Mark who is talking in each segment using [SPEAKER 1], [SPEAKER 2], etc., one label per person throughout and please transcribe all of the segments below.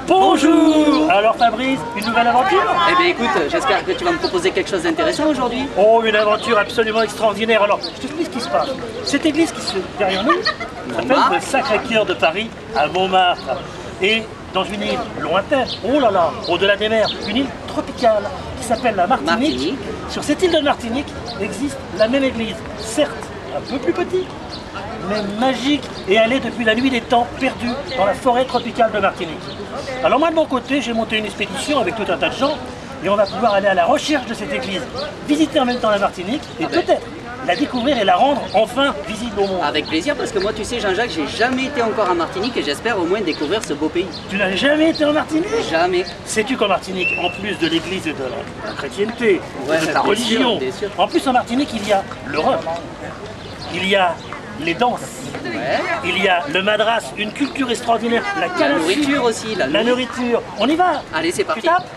[SPEAKER 1] Bonjour. Alors Fabrice, une nouvelle aventure?
[SPEAKER 2] Eh bien écoute, j'espère que tu vas me proposer quelque chose d'intéressant aujourd'hui.
[SPEAKER 1] Oh, une aventure absolument extraordinaire. Alors, je t'explique ce qui se passe. Cette église qui se derrière nous s'appelle le Sacré-Cœur de Paris, à Montmartre. Et dans une île lointaine, oh là là, au-delà des mers, une île tropicale qui s'appelle la Martinique. Sur cette île de Martinique existe la même église, certes un peu plus petite, mais magique, et elle est depuis la nuit des temps perdue dans la forêt tropicale de Martinique. Alors moi de mon côté, j'ai monté une expédition avec tout un tas de gens, et on va pouvoir aller à la recherche de cette église, visiter en même temps la Martinique, et peut-être la découvrir et la rendre enfin visible au monde.
[SPEAKER 2] Avec plaisir, parce que moi tu sais Jean-Jacques, j'ai jamais été encore en Martinique et j'espère au moins découvrir ce beau pays.
[SPEAKER 1] Tu n'as jamais été en Martinique?
[SPEAKER 2] Jamais.
[SPEAKER 1] Sais-tu qu'en Martinique, en plus de l'église et de la chrétienté, de ta
[SPEAKER 2] bien
[SPEAKER 1] religion,
[SPEAKER 2] sûr.
[SPEAKER 1] en plus en Martinique il y a l'Europe, il y a les danses, il y a le madras, une culture extraordinaire, la
[SPEAKER 2] La nourriture aussi.
[SPEAKER 1] la nourriture. On y va?
[SPEAKER 2] Allez, c'est parti.
[SPEAKER 1] Tu tapes?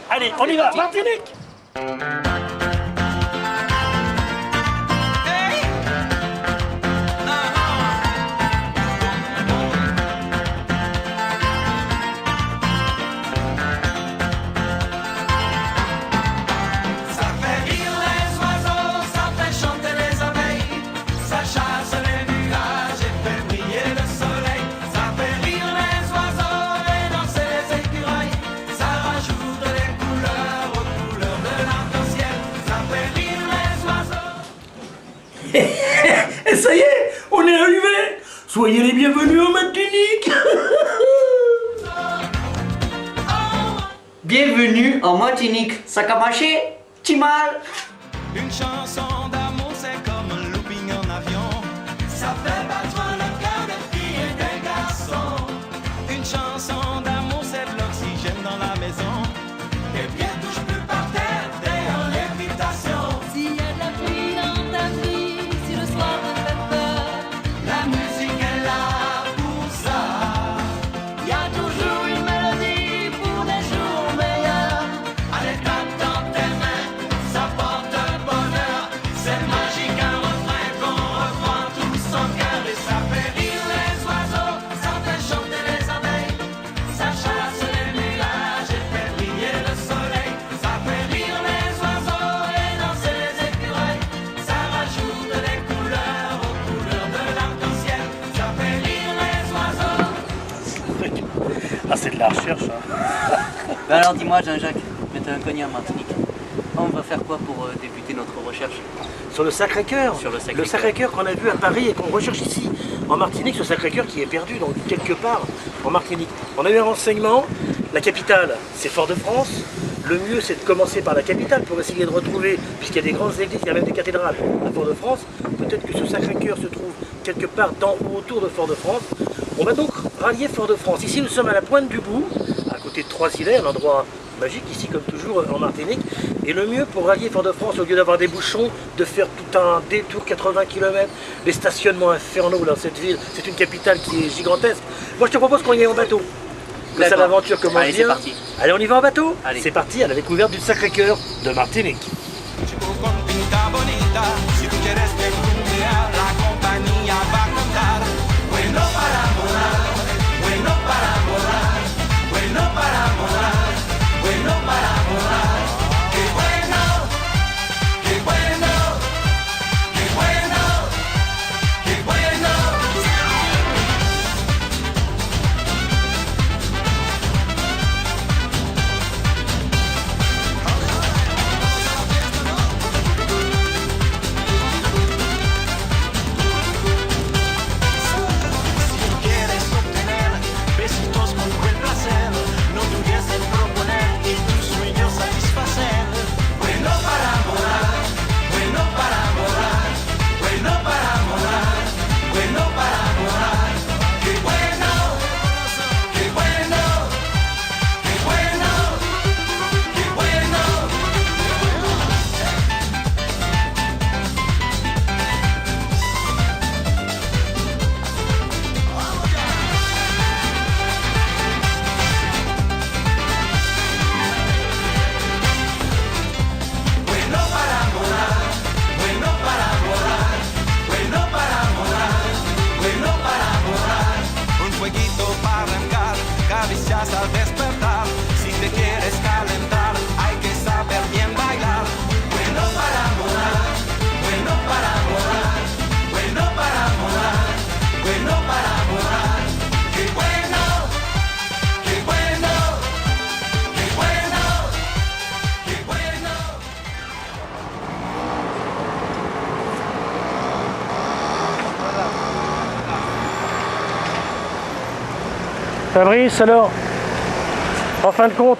[SPEAKER 1] Allez, on y va, Martinique! Et ça y est, on est arrivé. Soyez les bienvenus en Martinique.
[SPEAKER 2] Bienvenue en Martinique. Ça a marché? Timal.
[SPEAKER 3] Une chanson d'amour, c'est comme un looping en avion. Ça fait battre le cœur des filles et des garçons. Une chanson d'amour, c'est de l'oxygène dans la maison. Tes pieds touchent plus par terre, t'es en lévitation.
[SPEAKER 4] S'il y a de la pluie dans ta vie, si le soir te fait peur,
[SPEAKER 3] La musique est là pour ça.
[SPEAKER 4] y a toujours une mélodie pour des jours meilleurs.
[SPEAKER 3] Allez, tape dans tes mains, ça porte bonheur. C'est magique, un refrain qu'on reprend tout son cœur. Et ça fait rire les oiseaux, ça fait chanter les abeilles. Ça chasse les nuages et fait briller le soleil. Ça fait rire les oiseaux et danser les écureuils. Ça rajoute des couleurs aux couleurs de l'arc-en-ciel. Ça fait rire les oiseaux.
[SPEAKER 1] Ah, c'est de la recherche, hein.
[SPEAKER 2] Ben alors dis-moi Jean-Jacques, mais t'es inconnu en Martinique. On va faire quoi pour débuter notre recherche?
[SPEAKER 1] Sur le Sacré-Cœur.
[SPEAKER 2] Sur le Sacré-Cœur.
[SPEAKER 1] Le Sacré-Cœur qu'on a vu à Paris et qu'on recherche ici en Martinique, ce Sacré-Cœur qui est perdu donc quelque part en Martinique. On a eu un renseignement, la capitale c'est Fort-de-France. Le mieux c'est de commencer par la capitale pour essayer de retrouver, puisqu'il y a des grandes églises, il y a même des cathédrales à Fort-de-France, peut-être que ce Sacré-Cœur se trouve quelque part dans ou autour de Fort-de-France. On va donc rallier Fort-de-France. Ici nous sommes à la pointe du bout, à côté de Trois-Îlets, un endroit magique ici comme toujours en Martinique. Et le mieux pour rallier Fort-de-France, au lieu d'avoir des bouchons, de faire tout un détour 80 km, les stationnements infernaux dans cette ville, c'est une capitale qui est gigantesque. Moi je te propose qu'on y aille en bateau. Que ça
[SPEAKER 2] D'accord.
[SPEAKER 1] l'aventure commence
[SPEAKER 2] Allez, c'est
[SPEAKER 1] bien.
[SPEAKER 2] parti.
[SPEAKER 1] Allez, on y va en bateau.
[SPEAKER 2] Allez.
[SPEAKER 1] C'est parti à la découverte du Sacré-Cœur de Martinique.
[SPEAKER 3] Chico con pinta bonita, si tú quieres que cumpla, la compañía va a contar. Bueno para morar, bueno para morar, bueno para morar, bueno para morar. Qué bueno, qué bueno, qué bueno, qué bueno. inicias al despertar. Si te quieres calentar, hay que saber bien bailar. Bueno para morar, bueno para morar, bueno para morar, bueno para morar. Qué bueno, qué bueno, qué bueno, qué bueno.
[SPEAKER 1] Fabrice, alors, en fin de compte,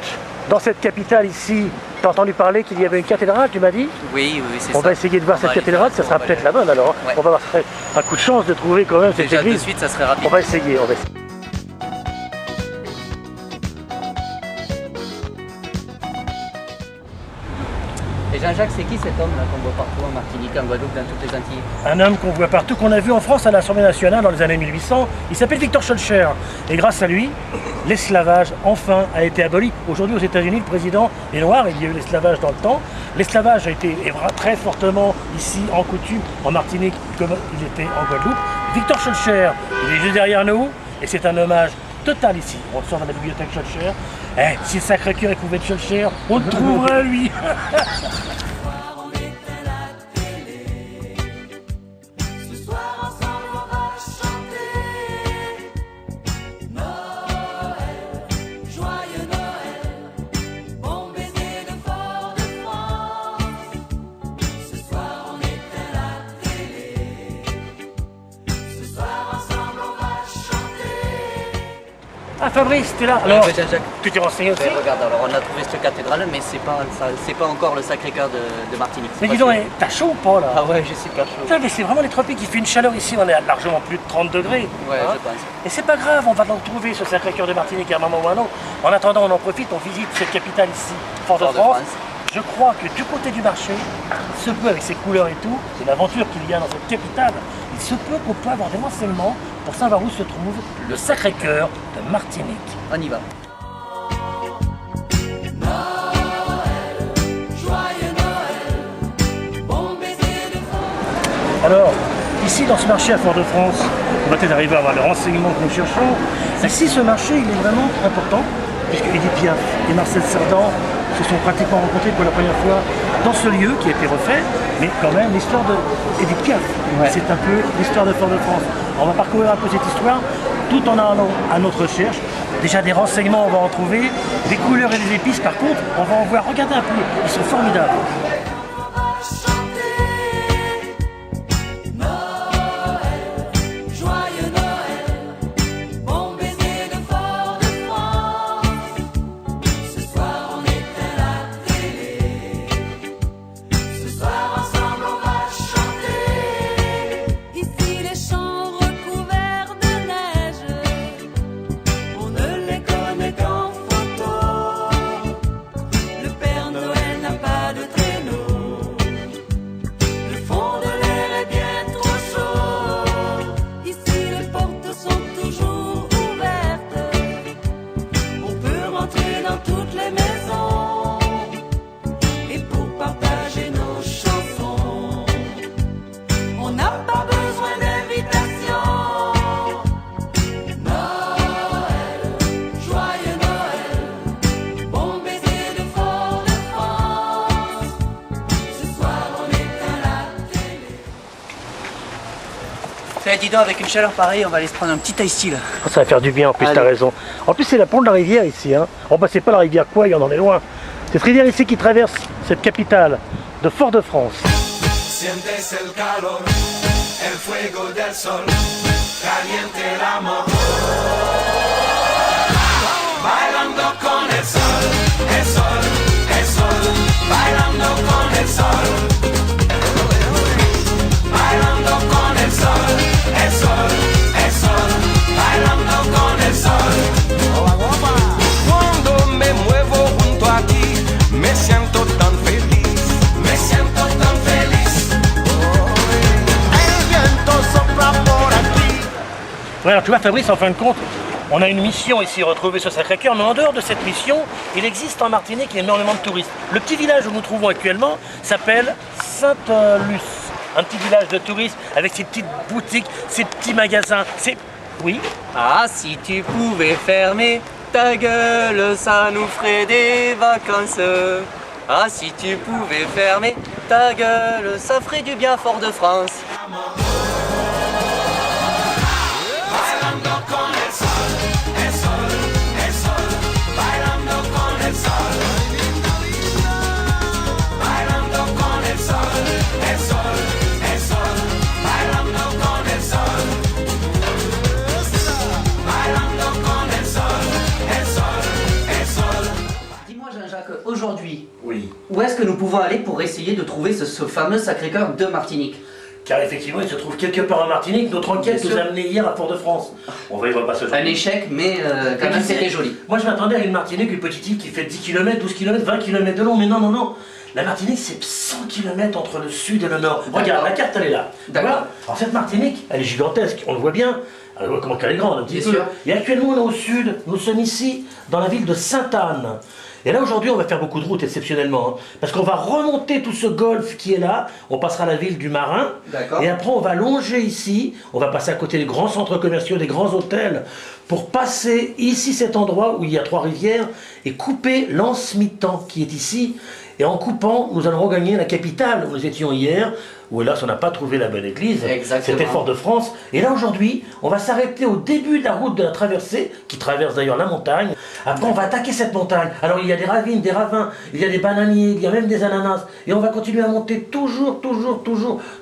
[SPEAKER 1] dans cette capitale ici, t'as entendu parler qu'il y avait une cathédrale, tu m'as dit?
[SPEAKER 2] Oui, c'est ça.
[SPEAKER 1] On va essayer de voir
[SPEAKER 2] On
[SPEAKER 1] cette
[SPEAKER 2] va aller
[SPEAKER 1] cathédrale,
[SPEAKER 2] faire
[SPEAKER 1] ça
[SPEAKER 2] un
[SPEAKER 1] sera
[SPEAKER 2] tour,
[SPEAKER 1] peut-être
[SPEAKER 2] on
[SPEAKER 1] la
[SPEAKER 2] va aller
[SPEAKER 1] bonne alors.
[SPEAKER 2] Ouais.
[SPEAKER 1] On va avoir un coup de chance de trouver quand même cette
[SPEAKER 2] Déjà de
[SPEAKER 1] église.
[SPEAKER 2] suite, ça serait rapide.
[SPEAKER 1] On va essayer, on va essayer.
[SPEAKER 2] Et Jean-Jacques, c'est qui cet homme là qu'on voit partout en Martinique, en Guadeloupe, dans toutes les Antilles?
[SPEAKER 1] Un homme qu'on voit partout, qu'on a vu en France à l'Assemblée nationale dans les années 1800. Il s'appelle Victor Schœlcher. Et grâce à lui, l'esclavage, enfin, a été aboli. Aujourd'hui, aux États-Unis, le président est noir. Il y a eu l'esclavage dans le temps. L'esclavage a été très fortement ici en coutume, en Martinique, comme il était en Guadeloupe. Victor Schœlcher, il est juste derrière nous. Et c'est un hommage total ici. On le sort dans la bibliothèque Schœlcher. Si le Sacré-Cœur pouvait être Schœlcher, on le trouverait lui.
[SPEAKER 4] On éteint la télé. Ce soir ensemble on va chanter Noël, joyeux Noël, bon baiser de Fort-de-France. Ce soir on éteint la télé. Ce soir ensemble on va chanter.
[SPEAKER 1] Ah Fabrice, t'es là. Alors,
[SPEAKER 2] Jean-Jacques.
[SPEAKER 1] tu t'es renseigné aussi?
[SPEAKER 2] Regarde, alors on a trouvé cette cathédrale, mais c'est pas encore le Sacré-Cœur de Martinique.
[SPEAKER 1] Mais
[SPEAKER 2] C'est
[SPEAKER 1] dis
[SPEAKER 2] pas
[SPEAKER 1] donc,
[SPEAKER 2] sûr.
[SPEAKER 1] t'as chaud ou pas là?
[SPEAKER 2] Ah ouais, je suis pas chaud.
[SPEAKER 1] Putain, mais c'est vraiment les tropiques, il fait une chaleur ici, on est à largement plus de 30 degrés.
[SPEAKER 2] Ouais,
[SPEAKER 1] hein.
[SPEAKER 2] je pense.
[SPEAKER 1] Et c'est pas grave, on va le retrouver ce Sacré-Cœur de Martinique à un moment ou à un autre. En attendant, on en profite, on visite cette capitale ici, Fort-de-France.
[SPEAKER 2] Fort-de-France.
[SPEAKER 1] Je crois que du côté du marché, il se peut, avec ses couleurs et tout, c'est l'aventure qu'il y a dans cette capitale, il se peut qu'on peut avoir des renseignements pour savoir où se trouve le Sacré-Cœur de Martinique.
[SPEAKER 2] On y va.
[SPEAKER 4] Joyeux Noël, bon baiser de Fort-de-France.
[SPEAKER 1] Alors, ici dans ce marché à Fort-de-France, on va peut-être arriver à avoir les renseignements que nous cherchons. Ici, ce marché, il est vraiment important, puisque Edith Piaf et Marcel Cerdan se sont pratiquement rencontrés pour la première fois dans ce lieu qui a été refait, mais quand même l'histoire d'Edith Piaf.
[SPEAKER 2] Ouais.
[SPEAKER 1] C'est un peu l'histoire de Fort-de-France. On va parcourir un peu cette histoire, tout en allant à notre recherche. Déjà des renseignements, on va en trouver. Des couleurs et des épices, par contre, on va en voir. Regardez un peu, ils sont formidables.
[SPEAKER 4] On va chanter Noël, joyeux Noël, bon baiser de Fort-de-France. Ce soir on éteint la télé. Ce soir ensemble on va chanter. Ici les champs recouverts de neige, on ne les connaît qu'en photo. Le Père Noël n'a pas de traîneau. Le fond de l'air est bien trop chaud. Ici les portes sont toujours ouvertes. On peut rentrer dans toutes les maisons. Et pour partager nos chansons, on n'a pas besoin d'invitation. Noël, joyeux Noël, bon baiser de Fort-de-France. Ce soir on éteint la télé.
[SPEAKER 2] Dis donc, avec une chaleur pareille, on va aller se prendre un petit ice-tea là.
[SPEAKER 1] Oh, ça va faire du bien en plus,
[SPEAKER 2] Allez.
[SPEAKER 1] t'as raison. En plus, c'est la pont de la rivière ici. Hein. Oh, bah, c'est pas la rivière Kouai, on en est loin. C'est cette rivière ici qui traverse cette capitale de Fort-de-France.
[SPEAKER 3] Sientes el calor, el fuego del sol, caliente el amor. Bailando con el sol, el sol, el sol, bailando con el sol. Bailando con el sol, el sol, el sol, bailando con el sol. Cuando me muevo junto a ti, me siento tan feliz, me siento tan feliz. El viento sopla por aquí.
[SPEAKER 1] Ouais, alors tu vois Fabrice, en fin de compte, on a une mission ici, retrouver ce Sacré-Cœur, mais en dehors de cette mission, il existe en Martinique énormément de touristes. Le petit village où nous nous trouvons actuellement s'appelle Sainte-Luce. Un petit village de touristes avec ses petites boutiques, ses petits magasins, Oui.
[SPEAKER 2] Ah, si tu pouvais fermer ta gueule, ça nous ferait des vacances. Ah, si tu pouvais fermer ta gueule, ça ferait du bien à Fort-de-France.
[SPEAKER 3] Bailando con el sol, el sol, el sol. Bailando con el sol. Bailando con el sol, el sol, el sol. Bailando con el sol. Bailando con el sol, el sol, el sol.
[SPEAKER 2] Dis-moi Jean-Jacques, aujourd'hui,
[SPEAKER 1] Oui.
[SPEAKER 2] où est-ce que nous pouvons aller pour essayer de trouver ce fameux Sacré-Cœur de Martinique?
[SPEAKER 1] Car effectivement, il se trouve quelque part en Martinique. Notre enquête
[SPEAKER 2] Bien
[SPEAKER 1] nous a
[SPEAKER 2] sûr.
[SPEAKER 1] amené hier à Fort-de-France. On va y repasser
[SPEAKER 2] Un échec, mais quand
[SPEAKER 1] Et
[SPEAKER 2] même
[SPEAKER 1] tu sais,
[SPEAKER 2] c'était joli.
[SPEAKER 1] Moi je m'attendais à une Martinique, une petite île qui fait 10 km, 12 km, 20 km de long, mais non, non, non. La Martinique c'est 100 km entre le sud et le nord. Regarde, la carte elle est là.
[SPEAKER 2] D'accord.
[SPEAKER 1] Voilà. Alors cette Martinique, elle est gigantesque, on le voit bien. On voit comment elle est grande un petit
[SPEAKER 2] Bien
[SPEAKER 1] peu.
[SPEAKER 2] sûr.
[SPEAKER 1] Et actuellement on est au sud, nous sommes ici dans la ville de Sainte-Anne. Et là aujourd'hui on va faire beaucoup de routes exceptionnellement, hein, parce qu'on va remonter tout ce golfe qui est là, on passera la ville du Marin,
[SPEAKER 2] D'accord.
[SPEAKER 1] et après on va longer ici, on va passer à côté des grands centres commerciaux, des grands hôtels, pour passer ici cet endroit où il y a 3 rivières, et couper l'Anse-Mitan qui est ici, et en coupant nous allons regagner la capitale où nous étions hier, où hélas on n'a pas trouvé la bonne église,
[SPEAKER 2] Exactement.
[SPEAKER 1] c'était Fort-de-France, et là aujourd'hui on va s'arrêter au début de la route de la traversée, qui traverse d'ailleurs la montagne, après on va attaquer cette montagne, alors il y a des ravines, des ravins, il y a des bananiers, il y a même des ananas, et on va continuer à monter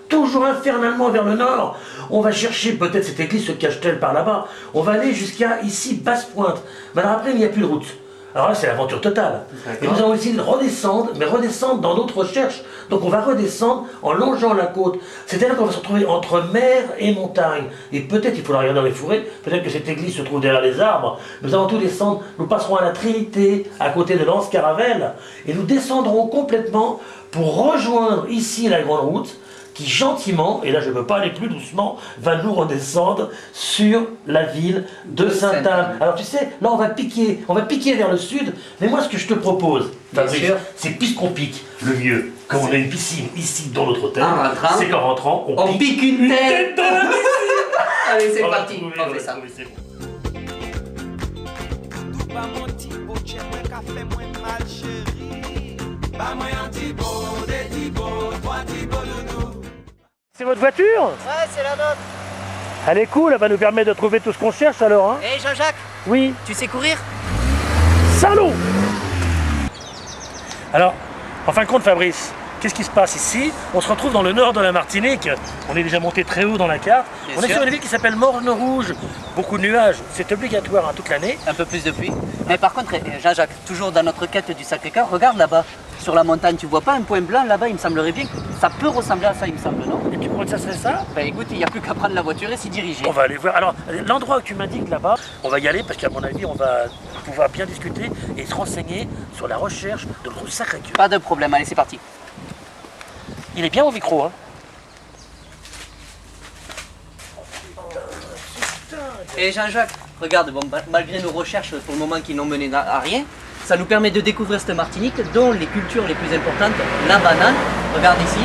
[SPEAKER 1] toujours infernalement vers le nord, on va chercher, peut-être cette église se cache-t-elle par là-bas, on va aller jusqu'à ici, Basse-Pointe, mais alors après il n'y a plus de route. Alors là, c'est l'aventure totale. Et nous allons essayer de redescendre, mais redescendre dans notre recherche. Donc on va redescendre en longeant la côte. C'est-à-dire qu'on va se retrouver entre mer et montagne. Et peut-être, il faudra regarder dans les forêts, peut-être que cette église se trouve derrière les arbres. Nous allons tout descendre, nous passerons à la Trinité, à côté de l'Anse-Caravelle, et nous descendrons complètement pour rejoindre ici la grande route, qui gentiment, et là je ne peux pas aller plus doucement, va nous redescendre sur la ville de Sainte-Anne. Alors tu sais, là on va piquer vers le sud, mais moi ce que je te propose,
[SPEAKER 2] Bien
[SPEAKER 1] Fabrice,
[SPEAKER 2] sûr.
[SPEAKER 1] c'est puisque qu'on pique, le mieux, comme on a une piscine ici dans notre hôtel,
[SPEAKER 2] En rentrant,
[SPEAKER 1] c'est qu'en rentrant,
[SPEAKER 2] on pique une tête.
[SPEAKER 1] dans la piscine.
[SPEAKER 2] Allez, c'est
[SPEAKER 1] On va
[SPEAKER 2] parti,
[SPEAKER 1] trouver,
[SPEAKER 2] on
[SPEAKER 1] va
[SPEAKER 2] fait ça.
[SPEAKER 1] trouver, c'est bon.
[SPEAKER 3] Ba mon ti beau chè mwen ka fè mwen mal chéri. Ba mwen an ti beau, de ti beau, trois ti beau doudou.
[SPEAKER 1] C'est votre voiture?
[SPEAKER 2] Ouais, c'est la nôtre.
[SPEAKER 1] Elle est cool, elle va nous permettre de trouver tout ce qu'on cherche alors, hein?
[SPEAKER 2] Hé Jean-Jacques,
[SPEAKER 1] Oui.
[SPEAKER 2] tu sais courir?
[SPEAKER 1] Salaud! Alors, en fin de compte, Fabrice, qu'est-ce qui se passe ici? On se retrouve dans le nord de la Martinique. On est déjà monté très haut dans la carte.
[SPEAKER 2] Bien
[SPEAKER 1] On est
[SPEAKER 2] sûr.
[SPEAKER 1] sur une ville qui s'appelle Morne-Rouge. Beaucoup de nuages, c'est obligatoire hein, toute l'année.
[SPEAKER 2] Un peu plus de pluie. Mais par contre, Jean-Jacques, toujours dans notre quête du Sacré-Cœur, regarde là-bas, sur la montagne, tu vois pas un point blanc là-bas? Il me semblerait bien que ça peut ressembler à ça, il me semble, non?
[SPEAKER 1] Et tu crois que ça serait ça?
[SPEAKER 2] Bah écoute, il n'y a plus qu'à prendre la voiture et s'y diriger.
[SPEAKER 1] On va aller voir. Alors, l'endroit où tu m'indiques là-bas, on va y aller parce qu'à mon avis, on va pouvoir bien discuter et se renseigner sur la recherche de notre Sacré-Cœur.
[SPEAKER 2] Pas de problème, allez, c'est parti.
[SPEAKER 1] Il est bien au micro, hein?
[SPEAKER 2] Et Jean-Jacques, regarde, bon, malgré nos recherches pour le moment qui n'ont mené à rien, ça nous permet de découvrir cette Martinique dont les cultures les plus importantes, la banane, regarde ici,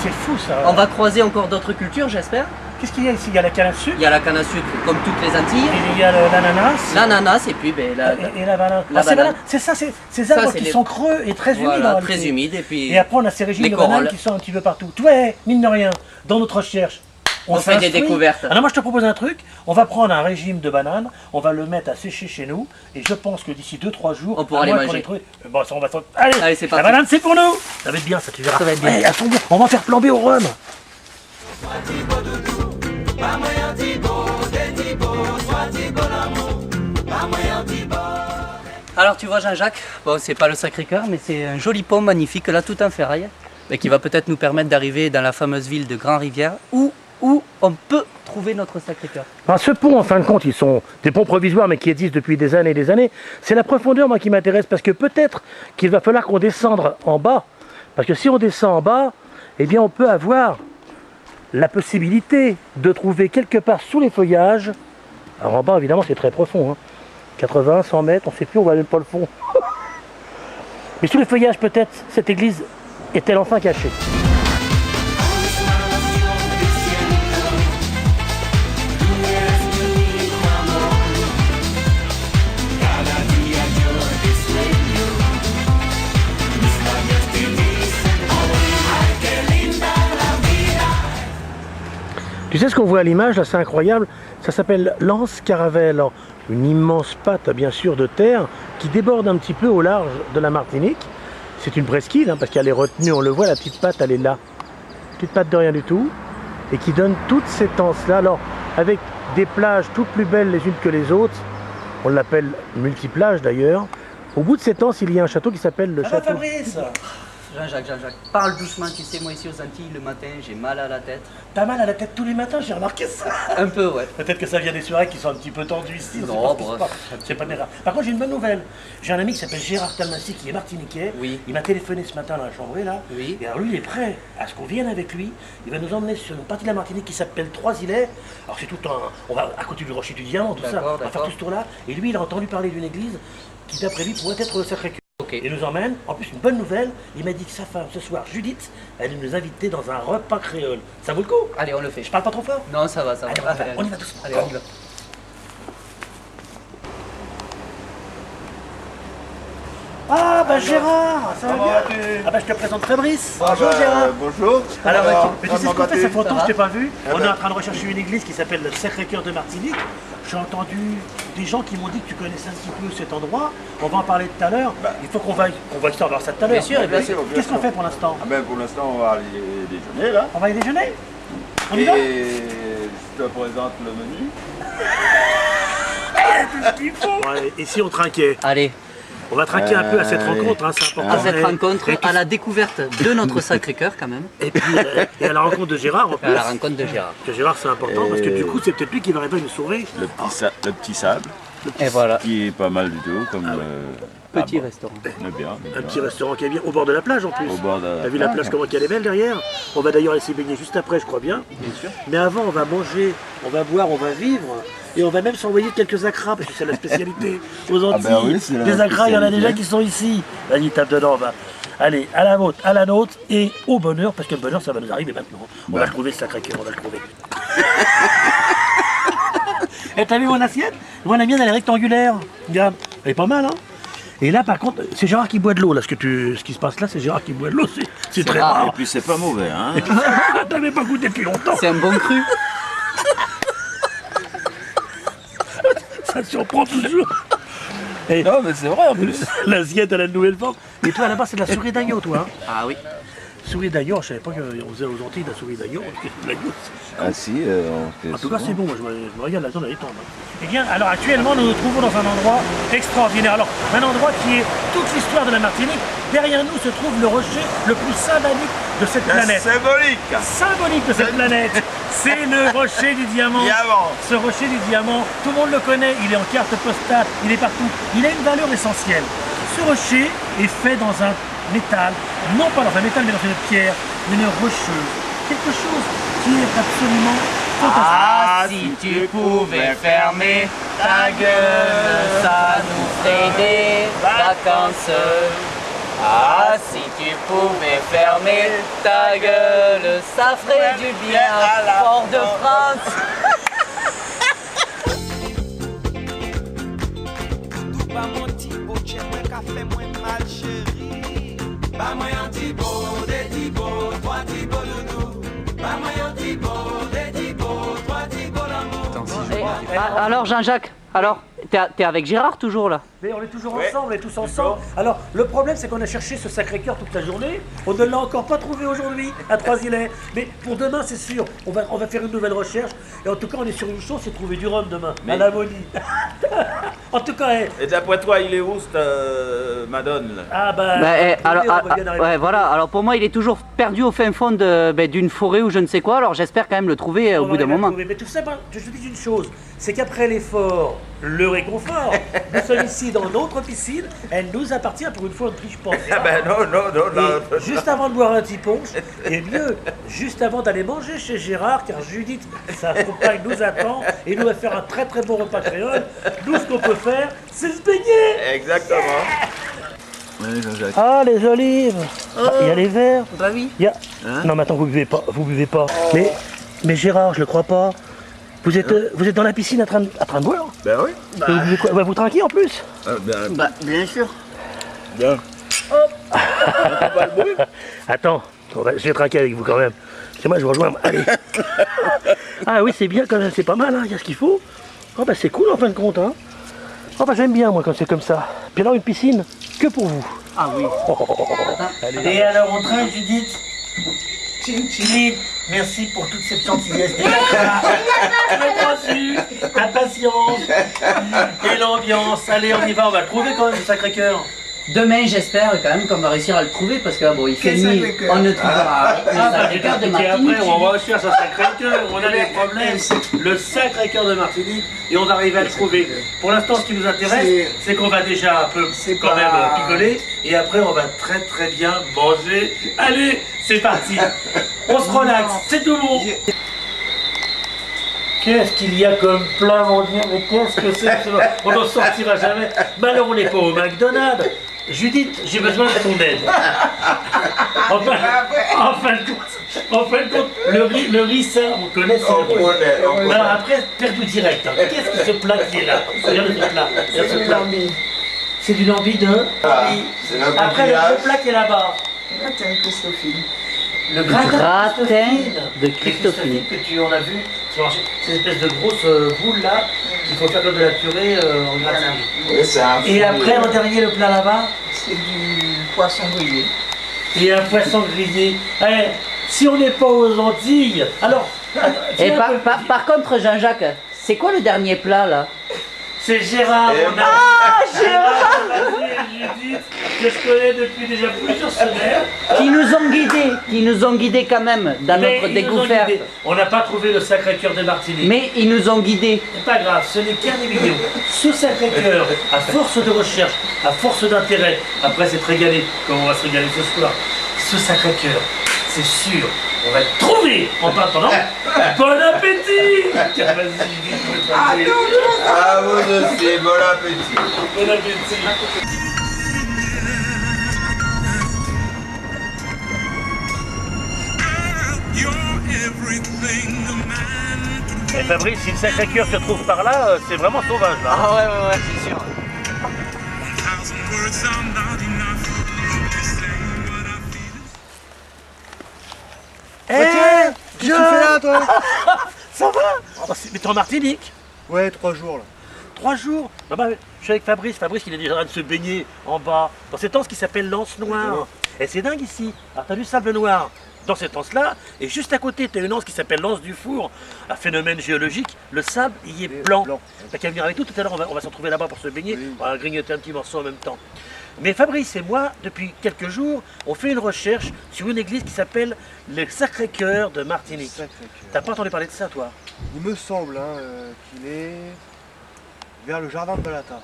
[SPEAKER 1] C'est fou ça.
[SPEAKER 2] on va croiser encore d'autres cultures j'espère.
[SPEAKER 1] Qu'est-ce qu'il y a ici? Il y a la canne à sucre,
[SPEAKER 2] Il y a la canne à sucre comme toutes les Antilles,
[SPEAKER 1] et il y a l'ananas.
[SPEAKER 2] l'ananas et puis ben,
[SPEAKER 1] Et la banane.
[SPEAKER 2] la
[SPEAKER 1] Ah, c'est
[SPEAKER 2] banane.
[SPEAKER 1] banane. C'est ça, c'est ces arbres
[SPEAKER 2] c'est
[SPEAKER 1] qui
[SPEAKER 2] les-
[SPEAKER 1] sont creux et très humides. en
[SPEAKER 2] voilà,
[SPEAKER 1] réalité.
[SPEAKER 2] très humide et puis
[SPEAKER 1] Et après, on a ces régimes
[SPEAKER 2] les
[SPEAKER 1] de bananes
[SPEAKER 2] corolles.
[SPEAKER 1] qui sont un petit peu partout. Ouais, mine de rien, dans notre recherche,
[SPEAKER 2] On fait des
[SPEAKER 1] s'instruit.
[SPEAKER 2] découvertes.
[SPEAKER 1] Alors moi, je te propose un truc. On va prendre un régime de bananes, on va le mettre à sécher chez nous, et je pense que d'ici 2-3 jours,
[SPEAKER 2] On pourra
[SPEAKER 1] à
[SPEAKER 2] les
[SPEAKER 1] moins qu'on
[SPEAKER 2] manger.
[SPEAKER 1] ait trouvé- Bon, ça, on va. Allez,
[SPEAKER 2] Allez, c'est
[SPEAKER 1] la
[SPEAKER 2] parti.
[SPEAKER 1] banane, c'est pour nous. Ça va être bien, ça, tu verras.
[SPEAKER 2] Ça va être bien.
[SPEAKER 1] Ouais, elles sont bien. On va en faire flamber au rhum.
[SPEAKER 3] Trois ti beau doudou. Ba mwen an ti beau, de ti beau, trois ti beau l'amour. Ba mwen an ti beau.
[SPEAKER 2] Alors tu vois Jean-Jacques, bon c'est pas le Sacré-Cœur mais c'est un joli pont magnifique là tout en ferraille mais qui va peut-être nous permettre d'arriver dans la fameuse ville de Grand-Rivière où on peut trouver notre Sacré-Cœur.
[SPEAKER 1] Alors, ce pont, en fin de compte, ils sont des ponts provisoires, mais qui existent depuis des années et des années. C'est la profondeur, moi, qui m'intéresse, parce que peut-être qu'il va falloir qu'on descende en bas. Parce que si on descend en bas, eh bien, on peut avoir la possibilité de trouver quelque part sous les feuillages. Alors, en bas, évidemment, c'est très profond. Hein. 80, 100 mètres, on ne sait plus, on voit même pas le fond. Mais sous les feuillages, peut-être, cette église est-elle enfin cachée. Tu sais ce qu'on voit à l'image, là, c'est incroyable. Ça s'appelle l'anse caravelle. Alors, une immense patte, bien sûr, de terre qui déborde un petit peu au large de la Martinique. C'est une presqu'île, hein, parce qu'elle est retenue, on le voit, la petite patte, elle est là. Petite patte de rien du tout. Et qui donne toute cette anse-là. Alors, avec des plages toutes plus belles les unes que les autres. On l'appelle multiplage d'ailleurs. Au bout de cette anse, il y a un château qui s'appelle le château.
[SPEAKER 2] Fabrice Jean-Jacques, parle doucement, tu sais, moi ici aux Antilles, le matin, j'ai mal à la tête.
[SPEAKER 1] T'as mal à la tête tous les matins, j'ai remarqué ça.
[SPEAKER 2] Un peu, ouais.
[SPEAKER 1] Peut-être que ça vient des soirées qui sont un petit peu tendues ici.
[SPEAKER 2] Non,
[SPEAKER 1] c'est pas grave. Par contre, j'ai une bonne nouvelle. J'ai un ami qui s'appelle Gérard Talmassi, qui est martiniquais.
[SPEAKER 2] Oui.
[SPEAKER 1] Il m'a téléphoné ce matin dans la chambre là.
[SPEAKER 2] Oui.
[SPEAKER 1] Et alors lui, il est prêt à ce qu'on vienne avec lui. Il va nous emmener sur une partie de la Martinique qui s'appelle Trois-Îlets. Alors c'est tout un... On va à côté du Rocher du Diamant, tout ça. On va faire tout ce tour-là. Et lui, il a entendu parler d'une église qui, d'après lui, pourrait être le Sacré-Cœur.
[SPEAKER 2] Okay.
[SPEAKER 1] Il nous emmène, en plus une bonne nouvelle, il m'a dit que sa femme ce soir, Judith, elle nous inviter dans un repas créole. Ça vaut le coup?
[SPEAKER 2] Allez, on le fait.
[SPEAKER 1] Je parle pas trop fort?
[SPEAKER 2] Non, ça va, ça va.
[SPEAKER 1] Allez, on y va doucement.
[SPEAKER 2] Allez, on y va.
[SPEAKER 1] Ah bah Gérard, ça va bien? Ah bah je te présente Fabrice. Bonjour Gérard.
[SPEAKER 5] Bonjour.
[SPEAKER 1] Alors, tu sais ce qu'on fait, ça fait longtemps que je t'ai pas vu.
[SPEAKER 5] Ah
[SPEAKER 1] On
[SPEAKER 5] ben.
[SPEAKER 1] est en train de rechercher une église qui s'appelle le Sacré-Cœur de Martinique. J'ai entendu des gens qui m'ont dit que tu connaissais un petit peu cet endroit. On va en parler tout à l'heure. Il faut qu'on va voir ça tout à l'heure.
[SPEAKER 2] Bien sûr, bien sûr.
[SPEAKER 1] Qu'est-ce qu'on fait pour l'instant?
[SPEAKER 5] Ah ben pour l'instant on va aller déjeuner là.
[SPEAKER 1] On va aller déjeuner? On y va?
[SPEAKER 5] Et je te présente le menu.
[SPEAKER 1] Tout ce qu'il faut. Ouais, et si on trinquait?
[SPEAKER 2] Allez,
[SPEAKER 1] On va trinquer un peu à cette rencontre, hein, c'est important.
[SPEAKER 2] à cette
[SPEAKER 1] Et-
[SPEAKER 2] rencontre,
[SPEAKER 1] et,
[SPEAKER 2] à la découverte de notre Sacré-Cœur quand même,
[SPEAKER 1] et puis, et à la rencontre de Gérard en
[SPEAKER 2] et
[SPEAKER 1] plus.
[SPEAKER 2] à la rencontre de Gérard.
[SPEAKER 1] Que Gérard c'est important parce que du coup c'est peut-être lui qui va arriver à nous sauver.
[SPEAKER 5] Le petit sable
[SPEAKER 2] Et voilà,
[SPEAKER 5] qui est pas mal du tout comme
[SPEAKER 2] petit
[SPEAKER 5] bon.
[SPEAKER 2] restaurant.
[SPEAKER 5] On est bien.
[SPEAKER 1] Un petit restaurant qui est bien au bord de la plage en plus.
[SPEAKER 5] Au bord de la
[SPEAKER 1] T'as vu la plage comment elle est belle derrière? On va d'ailleurs aller s'y baigner juste après, je crois bien.
[SPEAKER 2] Bien sûr.
[SPEAKER 1] Mais avant, on va manger, on va boire, on va vivre. Et on va même s'envoyer quelques acras, parce que c'est la spécialité aux Antilles.
[SPEAKER 5] ben oui, c'est la
[SPEAKER 1] Les acras, il y en a
[SPEAKER 5] spécialité.
[SPEAKER 1] déjà qui sont ici. Vas-y, tape dedans, on va. Allez, à la vôtre, à la nôtre et au bonheur, parce que le bonheur, ça va nous arriver maintenant. On va le trouver, ce Sacré-Cœur, on va le trouver. Et t'as vu mon assiette? Moi, la mienne, elle est rectangulaire. Regarde, elle est pas mal, hein? Et là, par contre, c'est Gérard qui boit de l'eau, là. Ce qui se passe là, c'est Gérard qui boit de l'eau. C'est très
[SPEAKER 2] rare.
[SPEAKER 5] Et
[SPEAKER 1] rare.
[SPEAKER 5] puis c'est pas mauvais hein.
[SPEAKER 1] T'avais pas goûté depuis longtemps.
[SPEAKER 2] C'est un bon cru.
[SPEAKER 1] Ça surprend toujours. Et
[SPEAKER 5] Non mais c'est vrai en plus.
[SPEAKER 1] l'assiette, elle a une nouvelle forme. Et toi, là-bas, c'est de la souris d'agneau, toi. Hein?
[SPEAKER 2] Ah oui.
[SPEAKER 1] Souris d'agneau, je savais pas qu'on faisait aux Antilles de la souris d'agneau. L'agneau,
[SPEAKER 5] Ah si, on fait
[SPEAKER 1] en tout cas,
[SPEAKER 5] souvent.
[SPEAKER 1] c'est bon, moi je me regarde la zone, elle est tendre. Eh bien, alors actuellement, nous nous trouvons dans un endroit extraordinaire. Alors, un endroit qui est toute l'histoire de la Martinique. Derrière nous se trouve le rocher le plus symbolique de cette planète.
[SPEAKER 5] Symbolique.
[SPEAKER 1] Symbolique de cette planète. C'est le rocher du diamant.
[SPEAKER 5] Diamant.
[SPEAKER 1] Ce rocher du diamant, tout le monde le connaît, il est en carte postale, il est partout. Il a une valeur essentielle. Ce rocher est fait dans un métal, non pas dans un métal, mais dans une pierre, une rocheuse. Quelque chose qui est absolument fantastique.
[SPEAKER 2] Ah, si tu pouvais fermer ta gueule, ça nous ferait des vacances. Ah, si tu pouvais fermer ta gueule, ça ferait du bien à Fort-de-France.
[SPEAKER 3] Ba mon ti bo che mwen ka fe mwen mal chéri. Ba mwen yon ti bo, de ti bo, trois ti bo doudou. Ba mwen yon ti bo, de ti bo, trois ti bo l'amour.
[SPEAKER 2] Alors Jean-Jacques, alors t'es avec Gérard toujours là?
[SPEAKER 1] Mais on est toujours ensemble, on est tous ensemble. Alors, le problème, c'est qu'on a cherché ce Sacré-Cœur toute la journée. On ne l'a encore pas trouvé aujourd'hui, à Trois-Îlets. Mais pour demain, c'est sûr, on va faire une nouvelle recherche. Et en tout cas, on est sur une chose, c'est trouver du rhum demain, à la Monie. En tout cas,
[SPEAKER 5] Et d'après toi, il est où cette Madone là?
[SPEAKER 1] ah bah,
[SPEAKER 2] Alors,
[SPEAKER 1] on va bien arriver.
[SPEAKER 2] ouais, voilà. Alors pour moi, il est toujours perdu au fin fond d'une forêt ou je ne sais quoi. Alors j'espère quand même le trouver au
[SPEAKER 1] On
[SPEAKER 2] bout d'un
[SPEAKER 1] arrive à
[SPEAKER 2] moment.
[SPEAKER 1] trouver. Mais tout ça, je te dis une chose, c'est qu'après l'effort, le réconfort, nous sommes ici dans notre piscine, elle nous appartient, pour une fois on ne triche pas.
[SPEAKER 5] Ah ben non, là.
[SPEAKER 1] Et juste avant de boire un petit punch, et mieux, juste avant d'aller manger chez Gérard, car Judith, sa compagne, nous attend et nous va faire un très très bon repas créole. Nous, ce qu'on peut faire, c'est se baigner.
[SPEAKER 5] Exactement. Oui, Jean-Jacques.
[SPEAKER 1] Ah, les olives. Ah, il y a les verres.
[SPEAKER 2] Bah oui.
[SPEAKER 1] Il y a... Non, mais attends, vous buvez pas. Mais Gérard, je le crois pas. Vous êtes dans la piscine en train de boire.
[SPEAKER 5] Ben oui.
[SPEAKER 1] Vous buvez quoi? Ouais, vous trinquez en plus.
[SPEAKER 2] Bah bien sûr.
[SPEAKER 5] Bien.
[SPEAKER 1] Attends, Je vais trinquer avec vous quand même. C'est moi, je vous rejoins. Allez. Ah oui, c'est bien quand même, c'est pas mal, hein. Il y a ce qu'il faut. Oh bah c'est cool en fin de compte, hein. Oh bah j'aime bien moi quand c'est comme ça. Puis alors une piscine, que pour vous.
[SPEAKER 2] Ah oui.
[SPEAKER 1] Allez. Et alors on trinque, Judith. Judith, merci pour toute cette gentillesse. Impatience. Et l'ambiance. Allez, on y va, on va le trouver quand même, le Sacré-Cœur.
[SPEAKER 2] Demain, j'espère quand même qu'on va réussir à le trouver parce que bon, il fait nuit, on ne trouvera le Sacré-Cœur de Martinique.
[SPEAKER 1] Après, on va rechercher un Sacré-Cœur, on a des problèmes, le Sacré-Cœur de Martinique, et on va arriver à le trouver. Pour l'instant, ce qui nous intéresse, c'est qu'on va déjà un peu quand même picoler, et après, on va très très bien manger. Allez, c'est parti. On se relaxe, c'est tout bon. Qu'est-ce qu'il y a comme plat, mon Dieu, mais qu'est-ce que c'est que ça? On n'en sortira jamais. Mais alors, on n'est pas au McDonald's. Judith, j'ai besoin de ton aide. En fin de compte, le riz, ça, on connaît, c'est le riz. Alors après, perdu direct. Hein. Qu'est-ce que ce plat qui est là? Regarde ce plat. Regarde ce plat. C'est du lambi de... Après, le plat qui est là-bas. Le gratin
[SPEAKER 2] de Christophine.
[SPEAKER 1] Que tu en as vu sur le marché. C'est une espèce de grosse boule là qu'il faut faire comme de la purée en gratin.
[SPEAKER 5] Oui,
[SPEAKER 1] Et après, en dernier, le plat là-bas.
[SPEAKER 6] C'est du poisson grillé.
[SPEAKER 1] Et un poisson grillé. Eh, si on n'est pas aux Antilles, alors.
[SPEAKER 2] Et par contre, Jean-Jacques, c'est quoi le dernier plat là?
[SPEAKER 1] C'est Gérard. Gérard Judith, que je connais depuis déjà plusieurs semaines.
[SPEAKER 2] Qui nous ont guidés quand même dans
[SPEAKER 1] Mais
[SPEAKER 2] notre
[SPEAKER 1] ils nous ont
[SPEAKER 2] découverte.
[SPEAKER 1] guidés. On n'a pas trouvé le Sacré-Cœur de Martinique.
[SPEAKER 2] Mais ils nous ont guidés.
[SPEAKER 1] C'est pas grave, ce n'est qu'un émission. Ce Sacré-Cœur, à force de recherche, à force d'intérêt, après c'est régalé, comme on va se régaler ce soir. Ce Sacré-Cœur, c'est sûr, on va le trouver en attendant. Bon appétit! Tiens, vas-y, vite,
[SPEAKER 5] Ah, vous aussi, bon appétit.
[SPEAKER 1] bon appétit! Et Fabrice, si le Sacré-Cœur se trouve par là, c'est vraiment sauvage là.
[SPEAKER 2] Ah ouais, c'est sûr.
[SPEAKER 1] Qu'est-ce que tu fais là, toi? Ça va? Oh, mais t'es en Martinique?
[SPEAKER 7] Ouais, 3 jours là.
[SPEAKER 1] 3 jours? Bah, je suis avec Fabrice. Fabrice, il est déjà en train de se baigner en bas, dans cette anse qui s'appelle l'anse noire. Et c'est dingue ici. Alors, t'as vu Sable Noir? Dans cette anse-là, et juste à côté, t'as une anse qui s'appelle l'anse du Four. Un phénomène géologique, le sable, il est blanc. T'as qu'à venir avec nous, tout à l'heure, on va se retrouver là-bas pour se baigner.
[SPEAKER 7] Oui.
[SPEAKER 1] On va grignoter un petit morceau en même temps. Mais Fabrice et moi, depuis quelques jours, on fait une recherche sur une église qui s'appelle le Sacré-Cœur de Martinique.
[SPEAKER 7] Sacré-Cœur.
[SPEAKER 1] T'as pas entendu parler de ça, toi?
[SPEAKER 7] Il me semble qu'il est vers le jardin de Balata.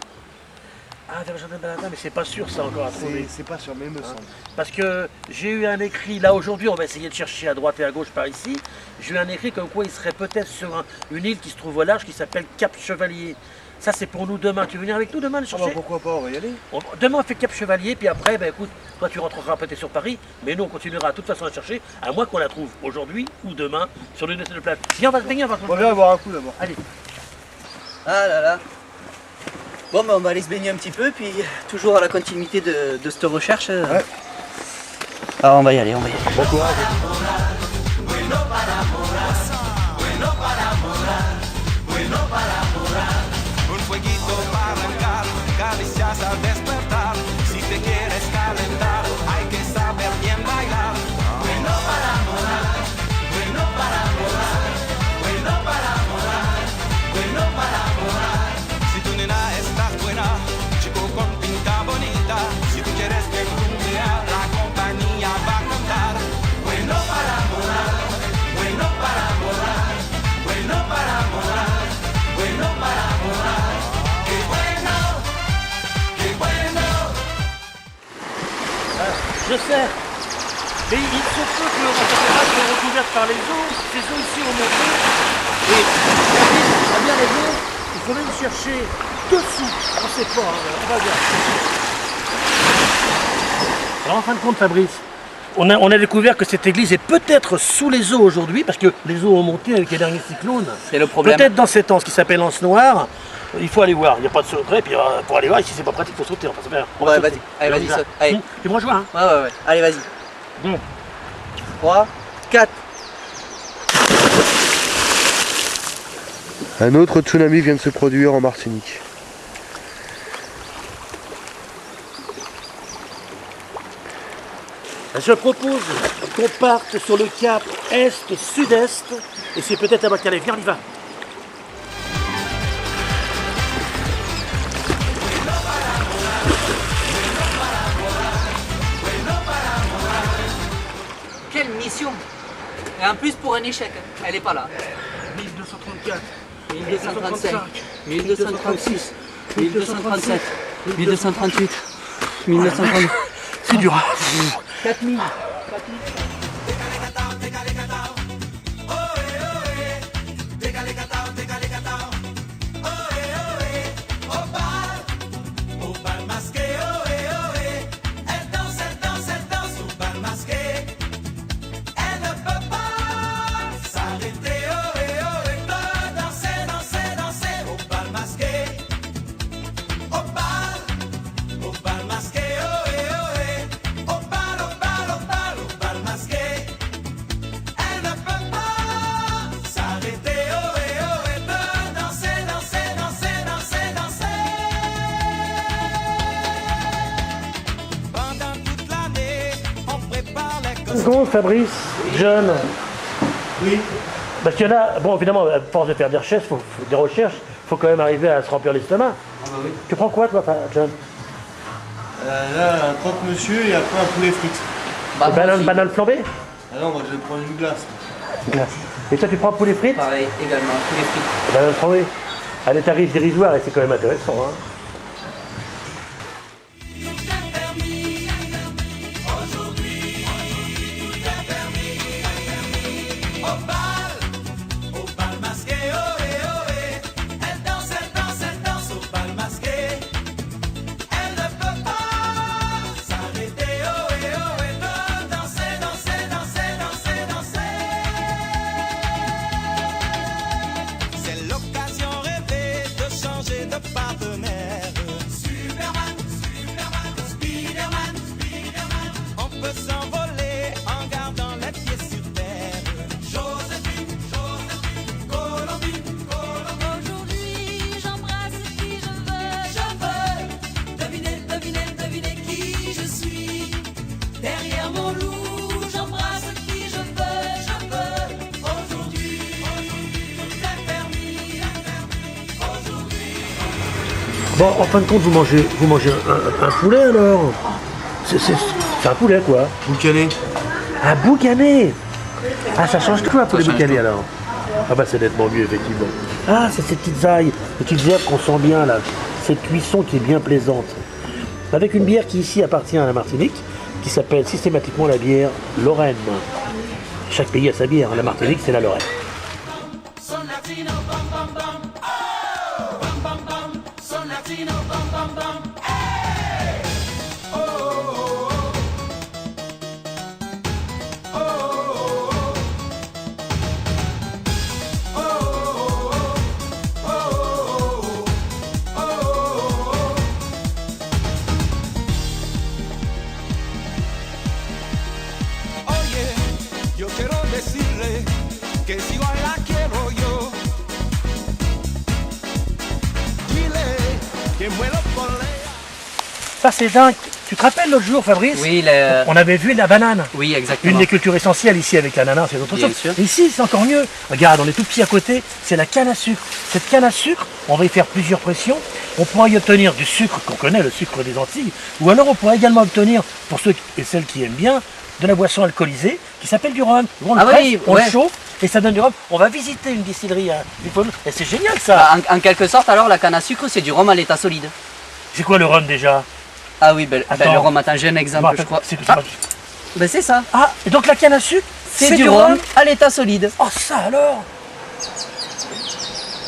[SPEAKER 1] Ah, vers le jardin de Balata, mais c'est pas sûr ça encore à trouver.
[SPEAKER 7] C'est pas sûr, mais il me semble.
[SPEAKER 1] Parce que j'ai eu un écrit, là aujourd'hui, on va essayer de chercher à droite et à gauche par ici. J'ai eu un écrit comme quoi il serait peut-être sur une île qui se trouve au large qui s'appelle Cap Chevalier. Ça, c'est pour nous demain. Tu veux venir avec nous demain le
[SPEAKER 7] Ah bah,
[SPEAKER 1] chercher?
[SPEAKER 7] pourquoi pas, on va y aller.
[SPEAKER 1] Demain, on fait Cap Chevalier, puis après, ben écoute, toi tu rentreras peut-être sur Paris, mais nous on continuera de toute façon à chercher, à moins qu'on la trouve aujourd'hui ou demain sur l'une de ces deux plages. Viens, on va se baigner, on va se
[SPEAKER 7] On va boire un coup d'abord.
[SPEAKER 1] Allez.
[SPEAKER 2] Ah là là. Bon, ben on va aller se baigner un petit peu, puis toujours à la continuité de cette recherche.
[SPEAKER 7] Ouais.
[SPEAKER 2] Alors on va y aller, on va y aller.
[SPEAKER 7] Bon courage.
[SPEAKER 3] Un fueguito para arrancar, caricias al despertar. Si te quieres calentar, hay que saber bien bailar. Bueno para morar, bueno para morar, bueno para morar, bueno para morar. Si tu nena estás buena, chico con pinta bonita. Si tú quieres que rumbea, la compañía va a cantar. Bueno para morar, bueno para morar, bueno para morar, bueno para morar. Qué bueno, qué bueno.
[SPEAKER 1] Je sais, mais il se peut que la cathédrale soit recouverte par les eaux, ces eaux ici ont monté, et David a bien raison, il faut même chercher dessous, on ne sait pas, hein, on va voir. Alors en fin de compte Fabrice, on a découvert que cette église est peut-être sous les eaux aujourd'hui, parce que les eaux ont monté avec les derniers cyclones.
[SPEAKER 2] C'est le problème.
[SPEAKER 1] Peut-être dans cette anse qui s'appelle l'anse noire, il faut aller voir, il n'y a pas de secret, puis pour aller voir, ici c'est pas pratique, il faut sauter. Enfin, on va
[SPEAKER 2] Ouais,
[SPEAKER 1] sauter.
[SPEAKER 2] vas-y. Allez, vas-y,
[SPEAKER 1] Alors,
[SPEAKER 2] saute. Allez.
[SPEAKER 1] Tu me rejoins, hein?
[SPEAKER 2] Ouais. Allez, vas-y.
[SPEAKER 1] Bon.
[SPEAKER 2] 3, 4.
[SPEAKER 7] Un autre tsunami vient de se produire en Martinique.
[SPEAKER 1] Je propose qu'on parte sur le cap est-sud-est, et c'est peut-être à Bacalais. Viens, on y va.
[SPEAKER 2] Quelle mission! Et en plus pour un échec, elle est pas là.
[SPEAKER 1] 1234,
[SPEAKER 2] 1235, 1236, 1237, 1238, 1930.
[SPEAKER 1] c'est dur.
[SPEAKER 2] 4000.
[SPEAKER 3] Au bal masqué, ohé, ohé. Elle danse, elle danse, elle danse au bal masqué. Elle ne peut pas s'arrêter, ohé, ohé. Peut danser, danser, danser au bal masqué. Au bal masqué, ohé, ohé. Au bal, au bal, au bal, au bal masqué. Elle ne peut pas s'arrêter, ohé, ohé. Peut danser, danser, danser, danser, danser. Pendant toute l'année, on prépare les
[SPEAKER 1] Seconde, Fabrice, jeune. Oui. Parce qu'il y en a, bon évidemment, à force de faire des recherches, il faut quand même arriver à se remplir l'estomac.
[SPEAKER 7] Ah bah oui.
[SPEAKER 1] Tu prends quoi toi, John?
[SPEAKER 7] Là, un croque-monsieur et après un poulet frites.
[SPEAKER 2] Bah, moi aussi.
[SPEAKER 1] Banane flambée?
[SPEAKER 7] Ah non, moi je vais prendre une glace.
[SPEAKER 1] Et toi tu prends poulet frites?
[SPEAKER 2] Pareil, également, tous les frites.
[SPEAKER 1] Banane flambée. À des tarifs dérisoires, et c'est quand même intéressant. Hein.
[SPEAKER 3] Au bal masqué, ohé, ohé. Elle danse, elle danse, elle danse au bal masqué. Elle ne peut pas s'arrêter, ohé, ohé. Peut danser, danser, danser, danser, danser. C'est l'occasion rêvée de changer de partenaire. Superman, Superman, Spiderman, Spiderman. On peut s'envoler en gardant les pieds sur terre. Joséphine, Joséphine, Colombine, Colombine.
[SPEAKER 4] Aujourd'hui, j'embrasse qui je veux. Deviner, deviner, deviner qui je suis. Derrière mon loup, j'embrasse qui je veux.
[SPEAKER 3] Aujourd'hui, tout est permis. Aujourd'hui.
[SPEAKER 1] Bon, en fin de compte, vous mangez un poulet alors? C'est un poulet quoi?
[SPEAKER 7] Boucané.
[SPEAKER 1] Un boucané. Ah, ça change tout un poulet boucané alors? Ah bah c'est nettement mieux effectivement. Ah, c'est ces petites herbes qu'on sent bien là. Cette cuisson qui est bien plaisante. Avec une bière qui ici appartient à la Martinique, qui s'appelle systématiquement la bière Lorraine. Chaque pays a sa bière, la Martinique c'est la Lorraine.
[SPEAKER 3] Son latino, bam bam bam. Oh, bam bam bam. Son latino, bam bam bam. Hey! Oh, oh, oh, oh. Oh, oh, oh, oh, oh. Oye, yo quiero decirle que si igual la quiero yo. Dile que muero por ella.
[SPEAKER 1] Ça c'est dingue. Tu te rappelles l'autre jour Fabrice?
[SPEAKER 2] Oui,
[SPEAKER 1] On avait vu la banane.
[SPEAKER 2] oui, exactement.
[SPEAKER 1] Une des cultures essentielles ici avec l'ananas et d'autres
[SPEAKER 2] Bien
[SPEAKER 1] choses.
[SPEAKER 2] sûr.
[SPEAKER 1] Et ici, c'est encore mieux. Regarde, on est tout petit à côté, c'est la canne à sucre. Cette canne à sucre, on va y faire plusieurs pressions. On pourra y obtenir du sucre qu'on connaît, le sucre des Antilles. Ou alors on pourra également obtenir, pour ceux et celles qui aiment bien, de la boisson alcoolisée qui s'appelle du rhum. On le
[SPEAKER 2] Ah
[SPEAKER 1] presse,
[SPEAKER 2] oui,
[SPEAKER 1] on
[SPEAKER 2] ouais.
[SPEAKER 1] le chauffe et ça donne du rhum. On va visiter une distillerie à Lipone. Et c'est génial ça.
[SPEAKER 2] En quelque sorte, alors, la canne à sucre, c'est du rhum à l'état solide.
[SPEAKER 1] C'est quoi le rhum déjà?
[SPEAKER 2] Ah oui, ben,
[SPEAKER 1] Attends.
[SPEAKER 2] le rhum, attends, j'ai un exemple, je crois. Ben, c'est ça.
[SPEAKER 1] Ah, et donc la canne à sucre,
[SPEAKER 2] C'est du rhum à l'état solide.
[SPEAKER 1] Oh ça alors.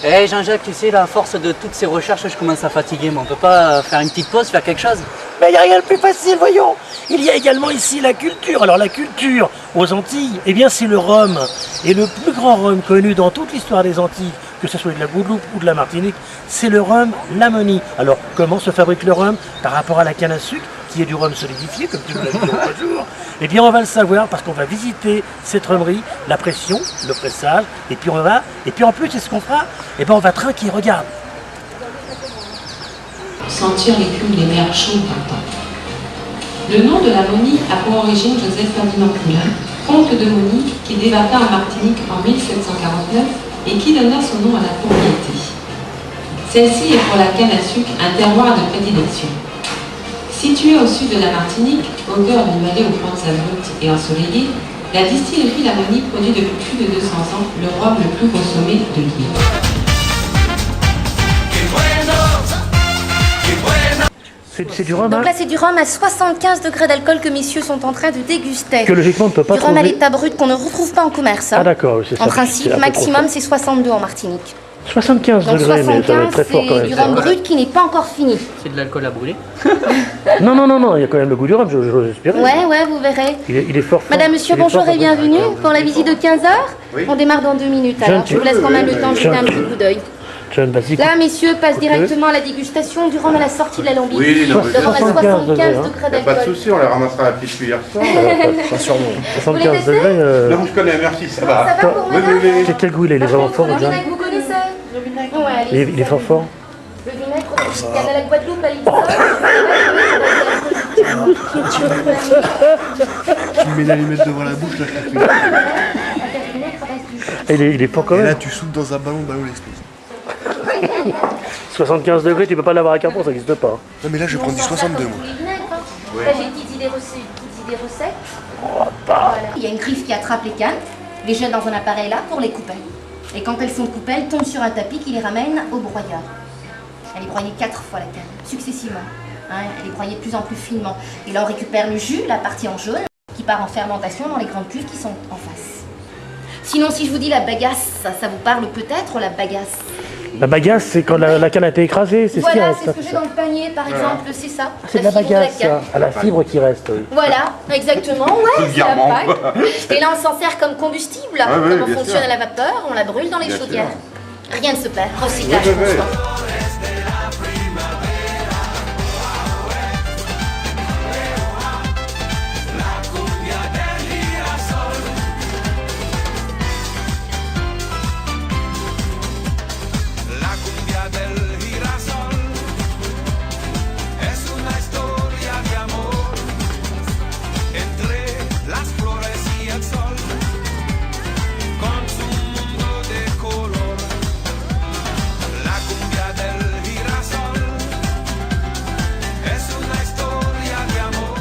[SPEAKER 2] Eh Jean-Jacques, tu sais, là, à force de toutes ces recherches, je commence à fatiguer, mais on peut pas faire une petite pause, faire quelque chose?
[SPEAKER 1] Mais il n'y a rien de plus facile, voyons. Il y a également ici la culture. Alors la culture aux Antilles, eh bien c'est le rhum. Et le plus grand rhum connu dans toute l'histoire des Antilles, que ce soit de la Guadeloupe ou de la Martinique, c'est le rhum Lamoni. Alors comment se fabrique le rhum par rapport à la canne à sucre? qui est du rhum solidifié, comme tu me l'as dit l'autre jour, eh bien on va le savoir parce qu'on va visiter cette rhumerie, la pression, le pressage, et puis en plus, c'est ce qu'on fera, eh ben on va trinquer, regarde.
[SPEAKER 8] Sentir l'écume des mers chaudes d'un temps. Le nom de la Monique a pour origine Joseph Ferdinand Poulain, comte de Monique qui débarqua en Martinique en 1749 et qui donna son nom à la propriété. Celle-ci est pour la canne à sucre un terroir de prédilection. Située au sud de la Martinique, au cœur d'une vallée aux plantes abruptes et ensoleillées, la distillerie La Monique produit depuis plus de 200 ans le rhum le plus consommé de l'île.
[SPEAKER 1] C'est du rhum, hein,
[SPEAKER 9] Donc là, c'est du rhum à 75 degrés d'alcool que messieurs sont en train de déguster.
[SPEAKER 1] que logiquement on ne peut pas
[SPEAKER 9] Du rhum à
[SPEAKER 1] trouver.
[SPEAKER 9] l'état brut qu'on ne retrouve pas en commerce. hein.
[SPEAKER 1] Ah d'accord, c'est ça.
[SPEAKER 9] En
[SPEAKER 1] c'est
[SPEAKER 9] principe,
[SPEAKER 1] un peu
[SPEAKER 9] maximum,
[SPEAKER 1] trop
[SPEAKER 9] c'est 62 en Martinique.
[SPEAKER 1] fort. 75
[SPEAKER 9] Donc
[SPEAKER 1] degrés, mais ça va être
[SPEAKER 9] 75,
[SPEAKER 1] très fort quand
[SPEAKER 9] c'est
[SPEAKER 1] même.
[SPEAKER 9] du rhum brut qui n'est pas encore fini.
[SPEAKER 2] C'est de l'alcool à brûler.
[SPEAKER 1] Non, il y a quand même le goût du rhum, j'ose espérer.
[SPEAKER 9] Ouais, vous verrez.
[SPEAKER 1] Il est fort.
[SPEAKER 9] Madame, monsieur,
[SPEAKER 1] il est
[SPEAKER 9] bonjour
[SPEAKER 1] fort,
[SPEAKER 9] et bienvenue pour la visite de 15h.
[SPEAKER 7] Oui.
[SPEAKER 9] On démarre dans 2 minutes alors. Je vous laisse quand même le temps de jeter un petit coup d'œil.
[SPEAKER 1] John, vas-y.
[SPEAKER 9] Là, messieurs, passe directement à la dégustation du rhum à la sortie de l'alambic.
[SPEAKER 5] Oui, non, mais
[SPEAKER 9] Le rhum à 75 degrés
[SPEAKER 5] y a pas de
[SPEAKER 9] d'alcool.
[SPEAKER 5] souci, on les ramassera à la petite cuillère.
[SPEAKER 7] Pas sûrement.
[SPEAKER 1] 75
[SPEAKER 9] tester
[SPEAKER 1] degrés.
[SPEAKER 5] Non, je connais, merci, ça
[SPEAKER 9] Ça
[SPEAKER 5] va.
[SPEAKER 9] va pour
[SPEAKER 5] Oui,
[SPEAKER 9] madame
[SPEAKER 1] Quel goût il est vraiment fort,
[SPEAKER 9] Le
[SPEAKER 1] John.
[SPEAKER 9] vinaigre, vous connaissez Ouais, allez.
[SPEAKER 1] Il est fort fort.
[SPEAKER 9] Le vinaigre, il y en a la Guadeloupe, à l'île
[SPEAKER 7] Tu mets l'allumette devant la bouche, là, je te fais.
[SPEAKER 1] Il est fort quand
[SPEAKER 7] Et là,
[SPEAKER 1] même.
[SPEAKER 7] tu souffles dans un ballon, le ballon explose.
[SPEAKER 1] 75 degrés, tu peux pas l'avoir à Carpon, ça n'existe pas.
[SPEAKER 7] Non, mais là, je vais prendre du 62, moi.
[SPEAKER 9] Là, j'ai des petites idées recettes. Voilà. Il y a une griffe qui attrape les cannes, les jette dans un appareil là pour les couper. Et quand elles sont coupées, elles tombent sur un tapis qui les ramène au broyeur. Elle est broyée 4 fois la canne, successivement. Hein, elle est broyée de plus en plus finement. Et là, on récupère le jus, la partie en jaune, qui part en fermentation dans les grandes cuves qui sont en face. Sinon, si je vous dis la bagasse, ça vous parle peut-être, la bagasse?
[SPEAKER 1] La bagasse, c'est quand la canne a été écrasée, c'est ce qui
[SPEAKER 9] Voilà,
[SPEAKER 1] reste.
[SPEAKER 9] c'est ce que j'ai dans le panier, par exemple, c'est ça.
[SPEAKER 1] C'est de la
[SPEAKER 9] fibre
[SPEAKER 1] bagasse,
[SPEAKER 9] canne.
[SPEAKER 1] ça. À la fibre qui reste. Oui.
[SPEAKER 9] Voilà, exactement, ouais, c'est la
[SPEAKER 5] Vulgairement,
[SPEAKER 9] paille.
[SPEAKER 5] quoi.
[SPEAKER 9] Et là, on s'en sert comme combustible,
[SPEAKER 5] Ah oui,
[SPEAKER 9] comme on
[SPEAKER 5] bien
[SPEAKER 9] fonctionne
[SPEAKER 5] sûr.
[SPEAKER 9] à la vapeur, on la brûle dans les
[SPEAKER 5] Bien
[SPEAKER 9] chaudières. Rien ne se perd, recyclage
[SPEAKER 5] Oui, oui, oui.
[SPEAKER 9] constant.
[SPEAKER 3] La cumbia del girasol es una historia de amor entre las flores y el sol, con su mundo de color. La cumbia del girasol es una historia de amor.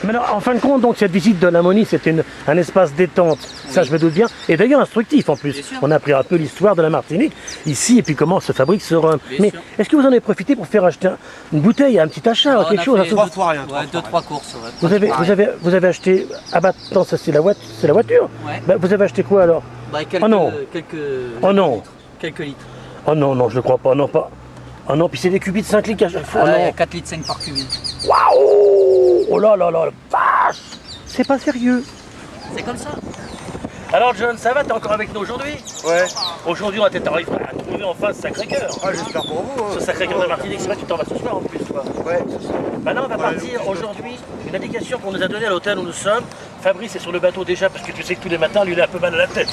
[SPEAKER 1] Mais alors, en fin de compte, donc, cette visite de la Monie, c'était un espace détente. Ça, je me doute bien. Et d'ailleurs, instructif en plus.
[SPEAKER 2] Bien sûr.
[SPEAKER 1] On a appris un peu l'histoire de la Martinique, ici, et puis comment se fabrique ce rhum.
[SPEAKER 2] Bien
[SPEAKER 1] Mais
[SPEAKER 2] sûr.
[SPEAKER 1] est-ce que vous en avez profité pour faire acheter une bouteille, un petit achat, quelque chose?
[SPEAKER 7] Trois fois rien, trois
[SPEAKER 2] Deux, trois courses. Ouais.
[SPEAKER 1] Vous avez acheté. Ah bah, attends, ça c'est la voiture.
[SPEAKER 2] Ouais.
[SPEAKER 1] Bah, vous avez acheté quoi alors?
[SPEAKER 2] Bah, quelques,
[SPEAKER 1] Oh non.
[SPEAKER 2] quelques,
[SPEAKER 1] Oh non.
[SPEAKER 2] quelques litres.
[SPEAKER 1] Oh non, je ne crois pas. Non, pas. Oh non, puis c'est des cubits de 5 litres à chaque fois.
[SPEAKER 2] Ouais,
[SPEAKER 1] Non.
[SPEAKER 2] 4 litres 5 par cubine.
[SPEAKER 1] Waouh! Oh là là là, la vache! C'est pas sérieux.
[SPEAKER 2] C'est comme ça.
[SPEAKER 1] Alors John, ça va? T'es encore avec nous aujourd'hui?
[SPEAKER 7] Ouais.
[SPEAKER 1] Aujourd'hui, on va peut-être arriver à trouver enfin ce Sacré-Cœur.
[SPEAKER 7] Ah, j'espère pour vous. hein.
[SPEAKER 1] Ce Sacré-Cœur de Martinique, c'est vrai que tu t'en vas ce soir en plus, quoi.
[SPEAKER 7] Ouais.
[SPEAKER 1] Maintenant, on va partir aujourd'hui. Une indication qu'on nous a donnée à l'hôtel où nous sommes. Fabrice est sur le bateau déjà parce que tu sais que tous les matins, lui, il a un peu mal à la tête.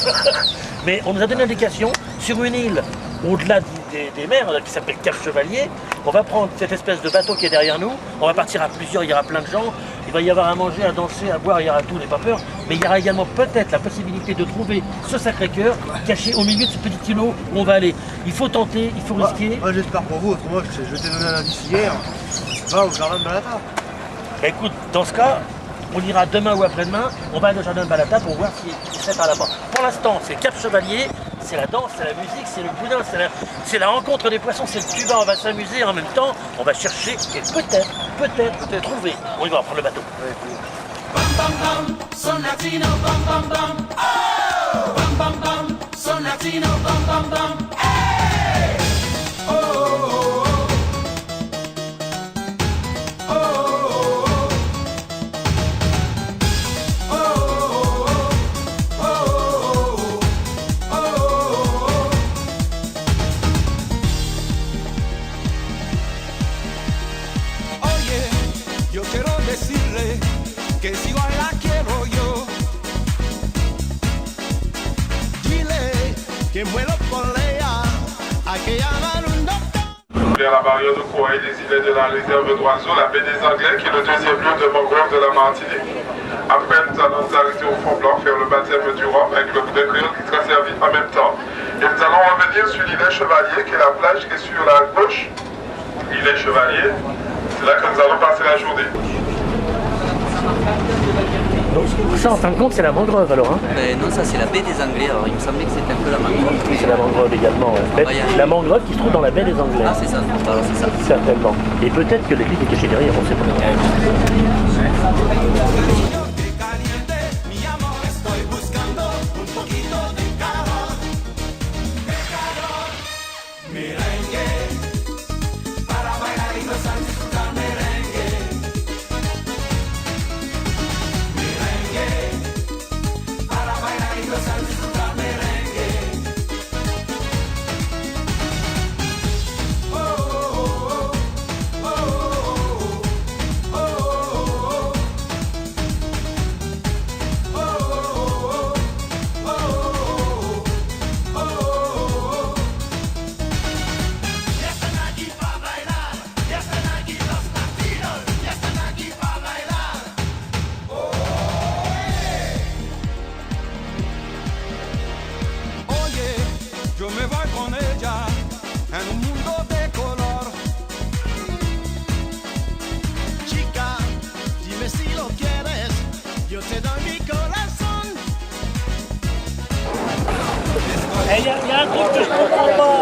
[SPEAKER 1] Mais on nous a donné une indication sur une île au-delà des mers qui s'appelle Cap Chevalier. On va prendre cette espèce de bateau qui est derrière nous. On va partir à plusieurs, il y aura plein de gens. Il va y avoir à manger, à danser, à boire, il y aura tout, n'aie pas peur. Mais il y aura également peut-être la possibilité de trouver ce Sacré-Cœur caché au milieu de ce petit îlot où on va aller. Il faut tenter, il faut risquer.
[SPEAKER 7] Moi, j'espère pour vous. Autrement, je t'ai donné un indice hier. Va au jardin de Balata.
[SPEAKER 1] Bah, écoute, dans ce cas, on ira demain ou après-demain, on va aller au jardin de Balata pour voir si c'est par là-bas. Pour l'instant, c'est Cap Chevalier, c'est la danse, c'est la musique, c'est le boudin, c'est la rencontre des poissons, c'est le tuba, on va s'amuser en même temps, on va chercher et peut-être trouver. On y va, on prend le bateau.
[SPEAKER 3] Bam bam bam, son latino, bam bam bam. Oh! Bam bam bam, son latino, bam bam bam. Hey! Oh, oh, oh, oh. Oh, oh, oh, oh, oh, oh. Oye, yo quiero que si hoy la quiero yo. Dile que muero por ella, hay que llamar un doctor.
[SPEAKER 10] À la barrière de Coaille des îlets de la réserve d'oiseaux, la baie des Anglais, qui est le deuxième lieu de mangrove de la Martinique. Après, nous allons nous arrêter au Fond Blanc, faire le baptême du rhum avec le créole qui sera servi en même temps. Et nous allons revenir sur l'îlet Chevalier, qui est la plage qui est sur la gauche. L'îlet Chevalier, c'est là que nous allons passer la journée.
[SPEAKER 1] Donc ça, en fin de compte, c'est la mangrove alors, hein?
[SPEAKER 2] Non, ça c'est la baie des Anglais, alors il me semblait que c'était un peu la mangrove.
[SPEAKER 1] Oui, c'est la mangrove également. Ouais. La mangrove qui se trouve dans la baie des Anglais.
[SPEAKER 2] Ah, c'est ça, alors c'est ça.
[SPEAKER 1] Certainement. Et peut-être que l'église est cachée derrière, on ne sait pas.
[SPEAKER 3] Mi amor, estoy buscando un poquito de calor. De calor. Merengue. Para bailar y gozar, disfrutar merengue. Merengue. Para bailar y gozar, disfrutar merengue. Oh, oh, oh, oh, oh, oh, oh, oh. Oye, yo me voy con ella en un mundo de color. Chica, dime si lo quieres, yo te doy mi corazón.
[SPEAKER 1] Il y a un truc que je comprends pas.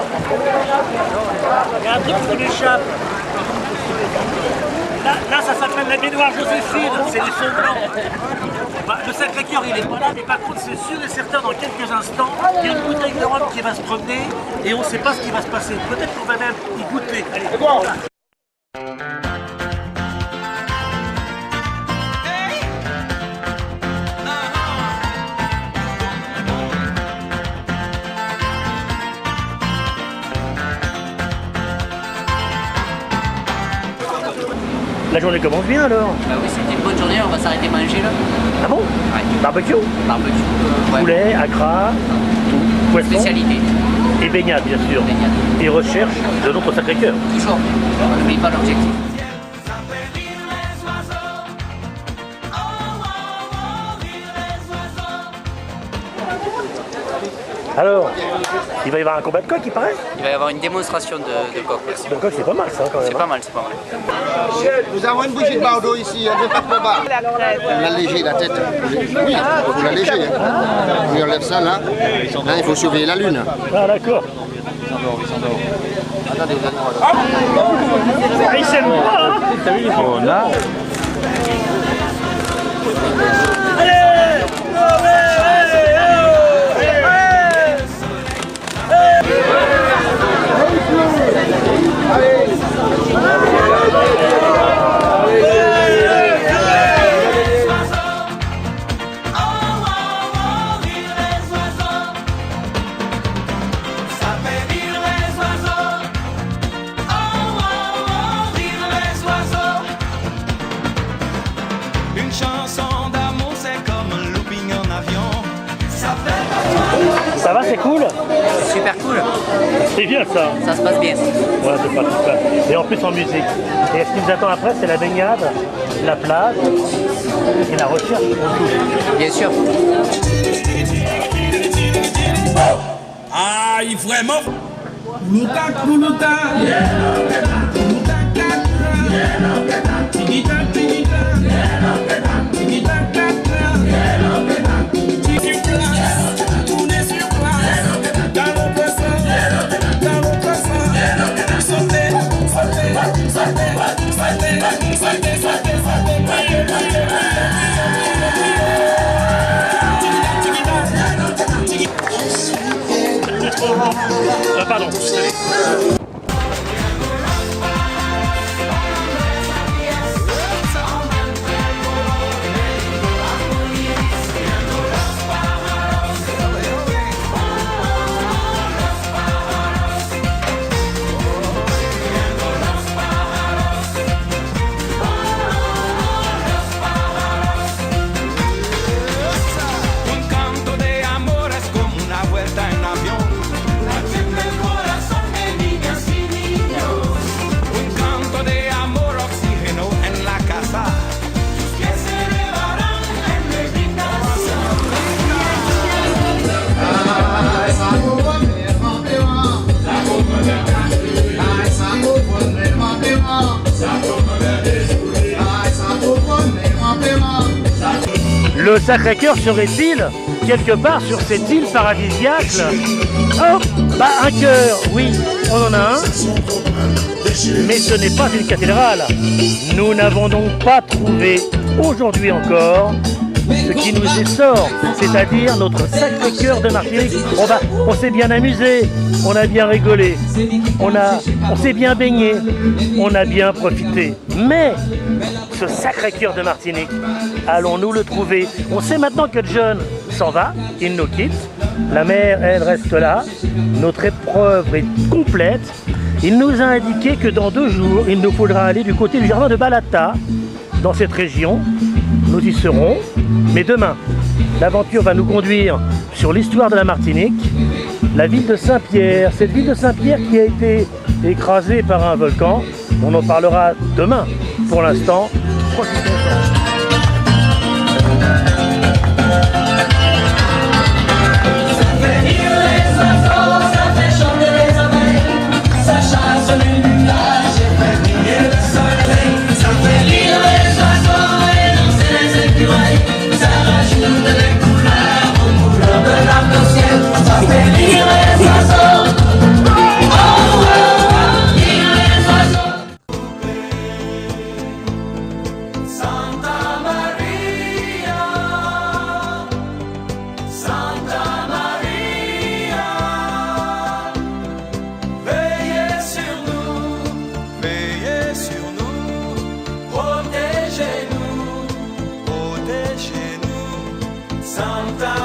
[SPEAKER 1] Il y a un truc qui m'échappe. Là, ça s'appelle la baignoire Joséphine, c'est les sauts blancs. Bah, le Sacré-Cœur, il est pas là, mais par contre, c'est sûr et certain, dans quelques instants, il y a une bouteille de rhum qui va se promener et on ne sait pas ce qui va se passer. Peut-être qu'on va même y goûter. Allez, voilà. La journée commence bien alors.
[SPEAKER 2] Bah oui, c'était une bonne journée, on va s'arrêter manger là.
[SPEAKER 1] Ah bon?
[SPEAKER 2] Ouais.
[SPEAKER 1] Barbecue.
[SPEAKER 2] Barbecue, ouais.
[SPEAKER 1] Poulet, accra, tout. Poisson.
[SPEAKER 2] Spécialité.
[SPEAKER 1] Et baignade bien sûr.
[SPEAKER 2] Baignade.
[SPEAKER 1] Et recherche de notre Sacré-Cœur.
[SPEAKER 2] Toujours. On n'oublie pas l'objectif.
[SPEAKER 3] Ça fait rire les oiseaux. Oh, oh, oh, rire les oiseaux.
[SPEAKER 1] Alors, il va y avoir un combat de coq, il paraît?
[SPEAKER 2] Il va y avoir une démonstration de coq.
[SPEAKER 1] Le coq, c'est pas mal ça quand même.
[SPEAKER 2] C'est pas mal, c'est pas mal.
[SPEAKER 7] Nous avons une bougie de Bordeaux ici, elle ne fait pas bas. L'alléger, la tête. Oui, vous l'alléger. Hein. On lui enlève ça là. Là, il faut surveiller la lune.
[SPEAKER 1] Ah d'accord.
[SPEAKER 7] Attendez, vous êtes droit, là.
[SPEAKER 1] Ah, il s'aime pas, hein?
[SPEAKER 5] Oh là.
[SPEAKER 3] Une chanson d'amour, c'est comme un looping en avion. Ça fait
[SPEAKER 1] Ça va, c'est cool?
[SPEAKER 2] Super cool.
[SPEAKER 1] C'est bien ça.
[SPEAKER 2] Ça se passe bien.
[SPEAKER 1] Ouais, c'est pas super. Et en plus en musique. Et ce qui nous attend après, c'est la baignade, la plage et la recherche.
[SPEAKER 2] Bien sûr.
[SPEAKER 3] Aïe, vraiment.
[SPEAKER 1] Pardon. Le Sacré-Cœur serait-il quelque part sur cette île paradisiaque? Oh, bah un cœur, oui, on en a un, mais ce n'est pas une cathédrale. Nous n'avons donc pas trouvé aujourd'hui encore ce qui nous essore, c'est-à-dire notre Sacré-Cœur de Martinique. On s'est bien amusé, on a bien rigolé, on s'est bien baigné, on a bien profité. Mais ce Sacré-Cœur de Martinique, allons-nous le trouver? On sait maintenant que John s'en va, il nous quitte. La mer, elle, reste là. Notre épreuve est complète. Il nous a indiqué que dans 2 jours, il nous faudra aller du côté du jardin de Balata, dans cette région. Nous y serons. Mais demain, l'aventure va nous conduire sur l'histoire de la Martinique, la ville de Saint-Pierre. Cette ville de Saint-Pierre qui a été écrasée par un volcan. On en parlera demain. Pour l'instant, profitons-en.
[SPEAKER 3] Protégez-nous, protégez-nous, Santa